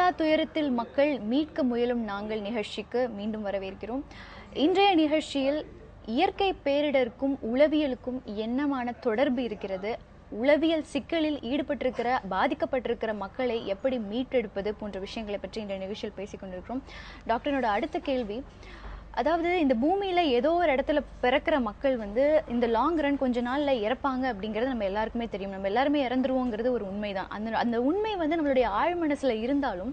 மீளா துயரத்தில் மக்கள் மீட்க முயலும் நாங்கள் நிகழ்ச்சிக்கு மீண்டும் வரவேற்கிறோம். இன்றைய நிகழ்ச்சியில் இயற்கை பேரிடருக்கும் உளவியலுக்கும் என்னமான தொடர்பு இருக்கிறது, உளவியல் சிக்கலில் ஈடுபட்டிருக்கிற பாதிக்கப்பட்டிருக்கிற மக்களை எப்படி மீட்டெடுப்பது போன்ற விஷயங்களை பற்றி இந்த நிகழ்ச்சியில் பேசிக்கொண்டிருக்கிறோம். டாக்டரோட அடுத்த கேள்வி, அதாவது இந்த பூமியில ஏதோ ஒரு இடத்துல பிறக்கிற மக்கள் இந்த லாங் ரன் கொஞ்ச நாள்ல இறப்பாங்க அப்படிங்கிறது நம்ம எல்லாருக்குமே தெரியும். நம்ம எல்லாருமே இறந்துருவோங்கிறது ஒரு உண்மைதான். அந்த உண்மை நம்மளுடைய ஆழ் மனசுல இருந்தாலும்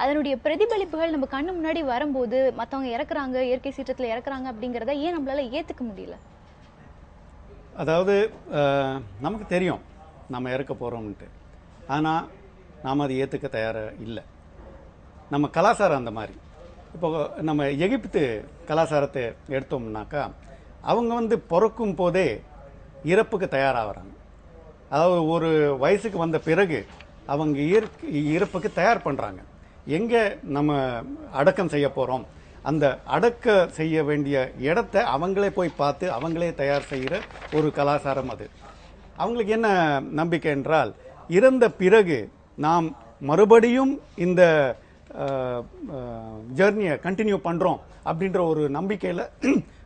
அதனுடைய பிரதிபலிப்புகள் நம்ம கண்ணு முன்னாடி வரும்போது மற்றவங்க இறக்குறாங்க, இயற்கை சீற்றத்துல இறக்குறாங்க அப்படிங்கிறத ஏன் நம்மளால ஏத்துக்க முடியல? அதாவது நமக்கு தெரியும் நம்ம இறக்க போகிறோம்ன்ட்டு, ஆனால் நாம் அதை ஏற்றுக்க தயாராக இல்லை. நம்ம கலாச்சாரம் அந்த மாதிரி. இப்போ நம்ம எகிப்து கலாச்சாரத்தை எடுத்தோம்னாக்கா அவங்க பிறக்கும் போதே இறப்புக்கு தயாராகிறாங்க. அதாவது ஒரு வயசுக்கு வந்த பிறகு அவங்க இறப்புக்கு தயார் பண்ணுறாங்க. எங்கே நம்ம அடக்கம் செய்ய போகிறோம், அந்த அடக்க செய்ய வேண்டிய இடத்த அவங்களே போய் பார்த்து அவங்களே தயார் செய்கிற ஒரு கலாச்சாரம் அது. அவங்களுக்கு என்ன நம்பிக்கை என்றால், இறந்த பிறகு நாம் மறுபடியும் இந்த ஜர்னியை கண்டினியூ பண்ணுறோம் அப்படின்ற ஒரு நம்பிக்கையில்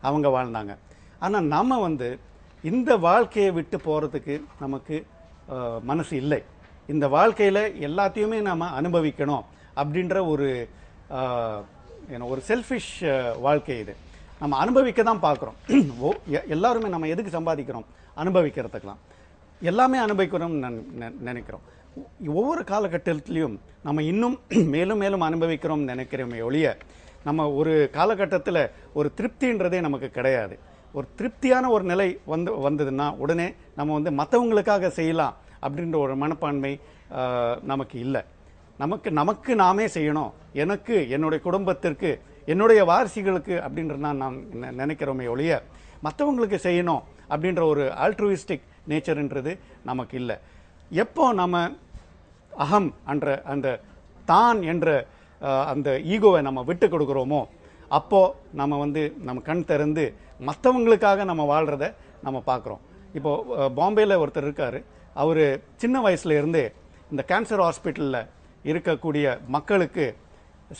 அவங்க வாழ்ந்தாங்க. ஆனால் நம்ம இந்த வாழ்க்கையை விட்டு போகிறதுக்கு நமக்கு மனசு இல்லை. இந்த வாழ்க்கையில் எல்லாத்தையுமே நாம் அனுபவிக்கணும் அப்படின்ற ஒரு ஒரு செல்ஃபிஷ் வாழ்க்கை இது. நம்ம அனுபவிக்க தான் பார்க்குறோம். எல்லாருமே நம்ம எதுக்கு சம்பாதிக்கிறோம்? அனுபவிக்கிறதுக்கெலாம். எல்லாமே அனுபவிக்கிறோம்னு நினைக்கிறோம். ஒவ்வொரு காலகட்டத்திலையும் நம்ம இன்னும் மேலும் மேலும் அனுபவிக்கிறோம்னு நினைக்கிறோமே ஒழிய, நம்ம ஒரு காலகட்டத்தில் ஒரு திருப்தின்றதே நமக்கு கிடையாது. ஒரு திருப்தியான ஒரு நிலை வந்ததுன்னா உடனே நம்ம மற்றவங்களுக்காக செய்யலாம் அப்படின்ற ஒரு மனப்பான்மை நமக்கு இல்லை. நமக்கு நாமே செய்யணும், எனக்கு, என்னுடைய குடும்பத்திற்கு, என்னுடைய வாரிசுகளுக்கு அப்படின்றது நான் நினைக்கிறோமே ஒழிய மற்றவங்களுக்கு செய்யணும் அப்படின்ற ஒரு ஆல்ட்ருவிஸ்டிக் நேச்சர்ன்றது நமக்கு இல்லை. எப்போ நம்ம அகம் என்ற அந்த தான் என்ற அந்த ஈகோவை நம்ம விட்டு கொடுக்குறோமோ அப்போது நம்ம நம்ம கண் திறந்து மற்றவங்களுக்காக நம்ம வாழ்கிறத நம்ம பார்க்குறோம். இப்போது பாம்பேயில் ஒருத்தர் இருக்கார். அவர் சின்ன வயசுலேருந்தே இந்த கேன்சர் ஹாஸ்பிட்டலில் இருக்கக்கூடிய மக்களுக்கு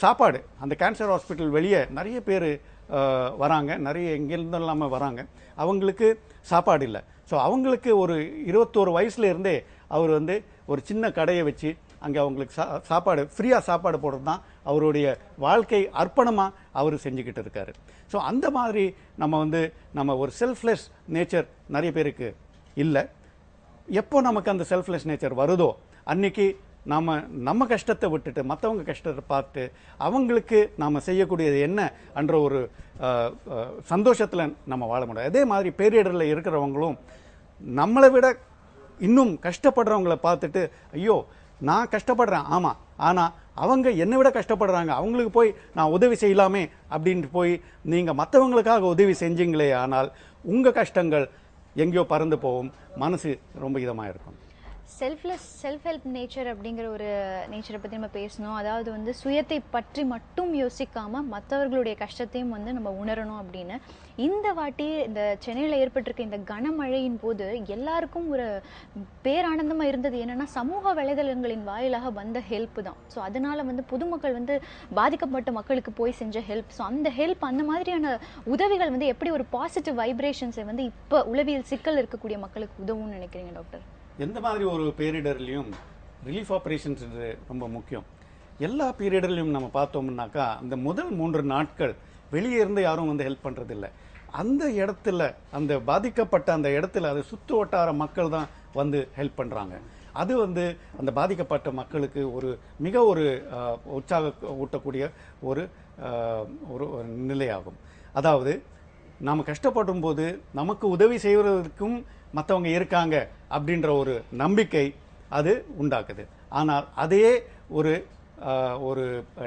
சாப்பாடு, அந்த கேன்சர் ஹாஸ்பிட்டல் வெளியே நிறைய பேர் வராங்க, நிறைய எங்கேருந்து இல்லாமல் வராங்க, அவங்களுக்கு சாப்பாடு இல்லை. ஸோ அவங்களுக்கு ஒரு 21 வயசுலேருந்தே அவர் ஒரு சின்ன கடையை வச்சு அங்கே அவங்களுக்கு சாப்பாடு, ஃப்ரீயாக சாப்பாடு போடுறது தான் அவருடைய வாழ்க்கை அர்ப்பணமாக அவர் செஞ்சுக்கிட்டு இருக்காரு. ஸோ அந்த மாதிரி நம்ம ஒரு செல்ஃப்லெஸ் நேச்சர் நிறைய பேருக்கு இல்லை. எப்போ நமக்கு அந்த செல்ஃப்லெஸ் நேச்சர் வருதோ அன்னைக்கு நம்ம கஷ்டத்தை விட்டுட்டு மற்றவங்க கஷ்டத்தை பார்த்து அவங்களுக்கு நாம் செய்யக்கூடியது என்ன என்ற ஒரு சந்தோஷத்தில் நம்ம வாழ முடியும். அதே மாதிரி பேரிடரில் இருக்கிறவங்களும் நம்மளை விட இன்னும் கஷ்டப்படுறவங்களை பார்த்துட்டு, ஐயோ நான் கஷ்டப்படுறேன், ஆமாம், ஆனால் அவங்க என்னை விட கஷ்டப்படுறாங்க, அவங்களுக்கு போய் நான் உதவி செய்யலாமே அப்படின்ட்டு போய் நீங்கள் மற்றவங்களுக்காக உதவி செஞ்சீங்களே ஆனால் உங்கள் கஷ்டங்கள் எங்கேயோ பறந்து போகும், மனசு ரொம்ப இதமாக இருக்கும். செல்ஃப் ஹெல்ப் நேச்சர் அப்படிங்கிற ஒரு நேச்சரை பற்றி நம்ம பேசணும். அதாவது சுயத்தை பற்றி மட்டும் யோசிக்காமல் மற்றவர்களுடைய கஷ்டத்தையும் நம்ம உணரணும் அப்படின்னு. இந்த வாட்டி இந்த சென்னையில் ஏற்பட்டிருக்க இந்த கனமழையின் போது எல்லாருக்கும் ஒரு பேரானந்தமாக இருந்தது என்னென்னா, சமூக வலைதளங்களின் வாயிலாக வந்த ஹெல்ப் தான். ஸோ அதனால் பொதுமக்கள் பாதிக்கப்பட்ட மக்களுக்கு போய் செஞ்ச ஹெல்ப். ஸோ அந்த ஹெல்ப், அந்த மாதிரியான உதவிகள் எப்படி ஒரு பாசிட்டிவ் வைப்ரேஷன்ஸை இப்போ உளவியல் சிக்கல் இருக்கக்கூடிய மக்களுக்கு உதவும்னு நினைக்கிறீங்க டாக்டர்? எந்த மாதிரி ஒரு பேரிடர்லையும் ரிலீஃப் ஆப்ரேஷன்ஸ் ரொம்ப முக்கியம். எல்லா பீரியடர்லையும் நம்ம பார்த்தோம்னாக்கா அந்த முதல் 3 நாட்கள் வெளியே இருந்து யாரும் ஹெல்ப் பண்ணுறதில்லை. அந்த இடத்துல, அந்த பாதிக்கப்பட்ட அந்த இடத்துல அது சுற்று வட்டார மக்கள் தான் ஹெல்ப் பண்ணுறாங்க. அது அந்த பாதிக்கப்பட்ட மக்களுக்கு ஒரு மிக ஒரு உற்சாக ஊட்டக்கூடிய ஒரு நிலையாகும். அதாவது நாம் கஷ்டப்படும் போது நமக்கு உதவி செய்வதற்கும் மற்றவங்க இருக்காங்க அப்படின்ற ஒரு நம்பிக்கை அது உண்டாக்குது. ஆனால் அதையே ஒரு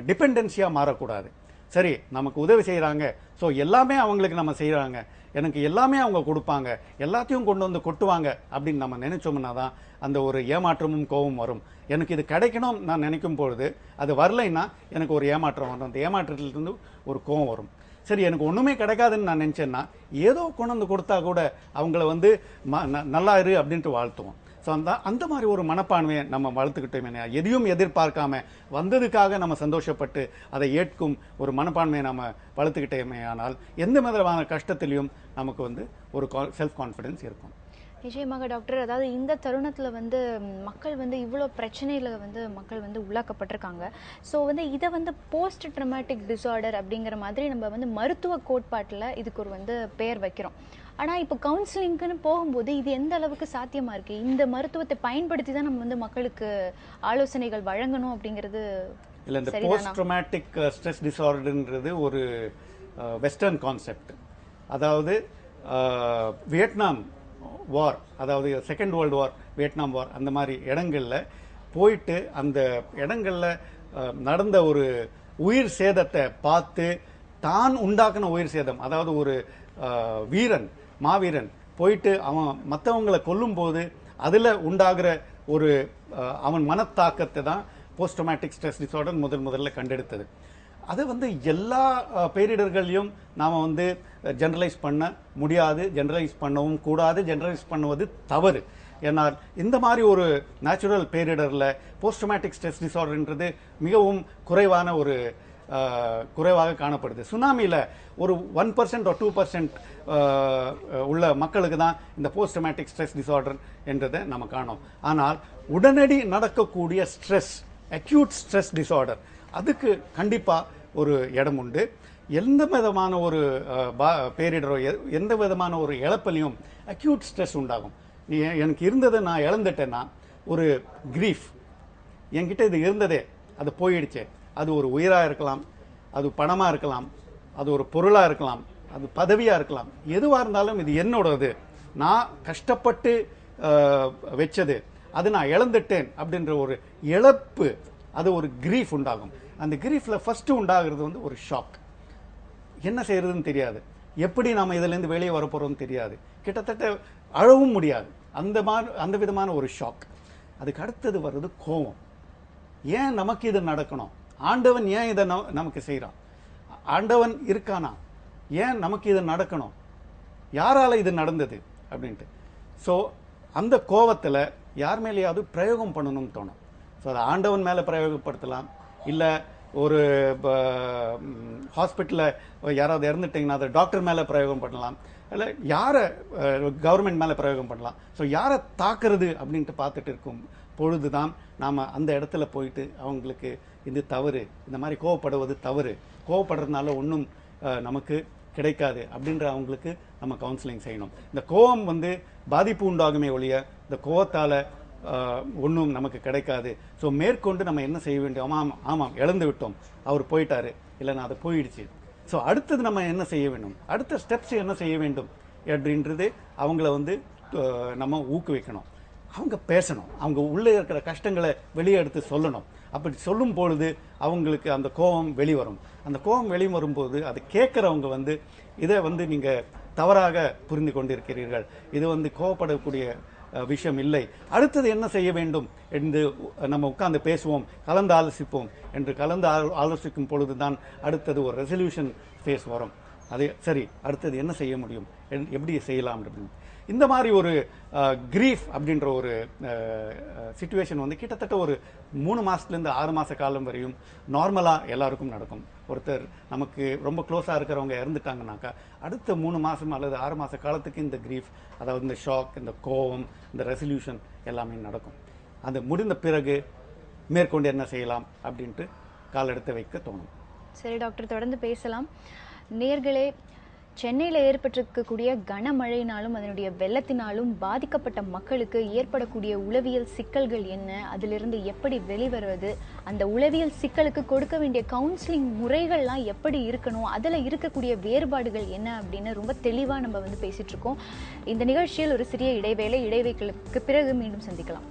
டிபெண்டன்சியாக மாறக்கூடாது. சரி, நமக்கு உதவி செய்கிறாங்க, ஸோ எல்லாமே அவங்களுக்கு நம்ம செய்கிறாங்க, எனக்கு எல்லாமே அவங்க கொடுப்பாங்க, எல்லாத்தையும் கொட்டுவாங்க அப்படின்னு நம்ம நினைச்சோம்னா தான் அந்த ஒரு ஏமாற்றமும் கோபம் வரும். எனக்கு இது கிடைக்கணும் நான் நினைக்கும் பொழுது அது வரலைன்னா எனக்கு ஒரு ஏமாற்றம் வரும். அந்த ஏமாற்றத்திலிருந்து ஒரு கோபம் வரும். சரி, எனக்கு ஒன்றுமே கிடைக்காதுன்னு நான் நினச்சேன்னா ஏதோ கொண்டு கொடுத்தா கூட அவங்கள நல்லா இரு அப்படின்ட்டு வாழ்த்துவோம். ஸோ அந்த மாதிரி ஒரு மனப்பான்மையை நம்ம வளர்த்துக்கிட்டோமே, எதையும் எதிர்பார்க்காம வந்ததுக்காக நம்ம சந்தோஷப்பட்டு அதை ஏற்கும் ஒரு மனப்பான்மையை நம்ம வளர்த்துக்கிட்டோமே ஆனால் எந்த விதமான கஷ்டத்திலையும் நமக்கு வந்து ஒரு செல்ஃப் கான்ஃபிடென்ஸ் இருக்கும். நிச்சயமாக டாக்டர். அதாவது இந்த தருணத்தில் வந்து மக்கள் வந்து இவ்வளோ பிரச்சனையில் வந்து மக்கள் வந்து உள்ளாக்கப்பட்டிருக்காங்க. ஸோ வந்து இதை வந்து போஸ்ட் ட்ரமாட்டிக் டிஸார்டர் அப்படிங்கிற மாதிரி நம்ம வந்து மருத்துவ கோட்பாட்டில் இதுக்கு ஒரு வந்து பெயர் வைக்கிறோம். ஆனால் இப்போ கவுன்சிலிங்க்குன்னு போகும்போது இது எந்த அளவுக்கு சாத்தியமாக இருக்குது? இந்த மருத்துவத்தை பயன்படுத்தி தான் நம்ம வந்து மக்களுக்கு ஆலோசனைகள் வழங்கணும் அப்படிங்கிறது இல்லை. இந்த போஸ்ட் ட்ரமாட்டிக் ஸ்ட்ரெஸ் டிஸார்டர்ன்றது ஒரு வெஸ்டர்ன் கான்செப்ட். அதாவது வியட்நாம் வார், அதாவது செகண்ட் வேர்ல்டு வார், வியட்நாம் வார், அந்த மாதிரி இடங்கள்ல போயிட்டு அந்த இடங்கள்ல நடந்த ஒரு உயிர் சேதத்தை பார்த்து தான் உண்டாக்குன உயிர் சேதம், அதாவது ஒரு வீரன், மாவீரன் போயிட்டு அவன் மற்றவங்களை கொல்லும் போது அதில் உண்டாகிற ஒரு அவன் மனத்தாக்கத்தை தான் போஸ்ட் ட்ரமாட்டிக் ஸ்ட்ரெஸ் டிஸார்டர் முதல்ல கண்டெடுத்தது. அது வந்து எல்லா பேரிடர்களையும் நாம் வந்து ஜெனரலைஸ் பண்ண முடியாது, ஜெனரலைஸ் பண்ணவும் கூடாது, ஜெனரலைஸ் பண்ணுவது தவறு. ஏன்னால் இந்த மாதிரி ஒரு நேச்சுரல் பேரிடரில் போஸ்ட் ட்ரமாட்டிக் ஸ்ட்ரெஸ் டிஸார்டர்ன்றது மிகவும் குறைவாக காணப்படுது. சுனாமியில் ஒரு 1% or 2% உள்ள மக்களுக்கு தான் இந்த போஸ்ட் ட்ரமாட்டிக் ஸ்ட்ரெஸ் டிஸார்டர் என்றதை நம்ம காணோம். ஆனால் உடனடி நடக்கக்கூடிய ஸ்ட்ரெஸ், அக்யூட் ஸ்ட்ரெஸ் டிஸார்டர், அதுக்கு கண்டிப்பாக ஒரு இடம் உண்டு. எந்த விதமான ஒரு பேரிடரோ எந்த விதமான ஒரு இழப்பிலையும் அக்யூட் ஸ்ட்ரெஸ் உண்டாகும். எனக்கு இருந்ததை நான் இழந்துட்டேன்னா ஒரு கிரீஃப், என்கிட்ட இது இருந்ததே அது போயிடுச்சு. அது ஒரு உயிராக இருக்கலாம், அது பணமாக இருக்கலாம், அது ஒரு பொருளாக இருக்கலாம், அது பதவியாக இருக்கலாம், எதுவாக இருந்தாலும் இது என்னோடது, நான் கஷ்டப்பட்டு வச்சது, அது நான் இழந்துட்டேன் அப்படின்ற ஒரு இழப்பு, அது ஒரு கிரீஃப் உண்டாகும். அந்த கிரீஃபில் ஃபஸ்ட்டு உண்டாகிறது வந்து ஒரு ஷாக். என்ன செய்யறதுன்னு தெரியாது, எப்படி நாம் இதிலேருந்து வெளியே வரப்போகிறோம்னு தெரியாது, கிட்டத்தட்ட அழவும் முடியாது, அந்த விதமான ஒரு ஷாக். அதுக்கு அடுத்தது வர்றது கோபம். ஏன் நமக்கு இது நடக்கணும்? ஆண்டவன் ஏன் இதை நமக்கு செய்கிறான்? ஆண்டவன் இருக்கானா? ஏன் நமக்கு இது நடக்கணும்? யாரால இது நடந்தது அப்படின்ட்டு. ஸோ அந்த கோபத்தில் யார் மேலேயாவது பிரயோகம் பண்ணணும்னு தோணும். ஸோ அதை ஆண்டவன் மேலே பிரயோகப்படுத்தலாம், இல்லை ஒரு ஹாஸ்பிட்டலில் யாராவது இறந்துட்டிங்கன்னா அதை டாக்டர் மேலே பிரயோகம் பண்ணலாம், இல்லை யாரை கவர்மெண்ட் மேலே பிரயோகம் பண்ணலாம். ஸோ யாரை தாக்குறது அப்படின்ட்டு பார்த்துட்டு இருக்கும் பொழுது தான் நாம் அந்த இடத்துல போயிட்டு அவங்களுக்கு இது தவறு, இந்த மாதிரி கோவப்படுவது தவறு, கோவப்படுறதுனால ஒன்றும் நமக்கு கிடைக்காது அப்படின்ற அவங்களுக்கு நம்ம கவுன்சிலிங் செய்யணும். இந்த கோவம் வந்து பாதிப்பு உண்டாகுமே ஒழிய இந்த கோவத்தால் ஒன்றும் நமக்கு கிடைக்காது. ஸோ மேற்கொண்டு நம்ம என்ன செய்ய வேண்டும்? ஆமாம் இழந்து விட்டோம், அவர் போயிட்டாரு, இல்லைன்னா அது போயிடுச்சு. ஸோ அடுத்தது நம்ம என்ன செய்ய வேண்டும், அடுத்த ஸ்டெப்ஸ் என்ன செய்ய வேண்டும் அப்படின்றது அவங்கள வந்து நம்ம ஊக்குவிக்கணும். அவங்க பேசணும், அவங்க உள்ளே இருக்கிற கஷ்டங்களை வெளியே எடுத்து சொல்லணும். அப்படி சொல்லும் பொழுது அவங்களுக்கு அந்த கோபம் வெளிவரும். அந்த கோபம் வெளிவரும்போது அதை கேட்குறவங்க வந்து இதை வந்து நீங்கள் தவறாக புரிந்து கொண்டிருக்கிறீர்கள், இது வந்து கோபப்படக்கூடிய விஷயம் இல்லை, அடுத்தது என்ன செய்ய வேண்டும் என்று நம்ம உட்கார்ந்து பேசுவோம், கலந்து ஆலோசிப்போம் என்று கலந்து ஆலோசிக்கும் பொழுது தான் அடுத்தது ஒரு ரெசல்யூஷன் ஃபேஸ் வரும். அது சரி, அடுத்தது என்ன செய்ய முடியும், எப்படி செய்யலாம் அப்படின்னு. இந்த மாதிரி ஒரு கிரீஃப் அப்படின்ற ஒரு சிச்சுவேஷன் வந்து கிட்டத்தட்ட ஒரு 3 மாதத்துலேருந்து 6 மாத காலம் வரையும் நார்மலாக எல்லாருக்கும் நடக்கும். ஒருத்தர் நமக்கு ரொம்ப க்ளோஸாக இருக்கிறவங்க இறந்துட்டாங்கனாக்கா அடுத்த 3 மாதம் அல்லது 6 மாத காலத்துக்கு இந்த கிரீஃப், அதாவது இந்த ஷாக், இந்த கோபம், இந்த ரெசல்யூஷன் எல்லாமே நடக்கும். அது முடிந்த பிறகு மேற்கொண்டு என்ன செய்யலாம் அப்படின்ட்டு கால் எடுத்து வைக்க தோணும். சரி டாக்டர், தொடர்ந்து பேசலாம். நேயர்களே, சென்னையில் ஏற்பட்டிருக்கக்கூடிய கனமழையினாலும் அதனுடைய வெள்ளத்தினாலும் பாதிக்கப்பட்ட மக்களுக்கு ஏற்படக்கூடிய உளவியல் சிக்கல்கள் என்ன, அதிலிருந்து எப்படி வெளிவருவது, அந்த உளவியல் சிக்கலுக்கு கொடுக்க வேண்டிய கவுன்சிலிங் முறைகள்லாம் எப்படி இருக்கணும், அதில் இருக்கக்கூடிய வேறுபாடுகள் என்ன அப்படின்னு ரொம்ப தெளிவாக நம்ம வந்து பேசிட்டு இருக்கோம். இந்த நிகழ்ச்சியில் ஒரு சிறிய இடைவேளைக்கு பிறகு மீண்டும் சந்திக்கலாம்.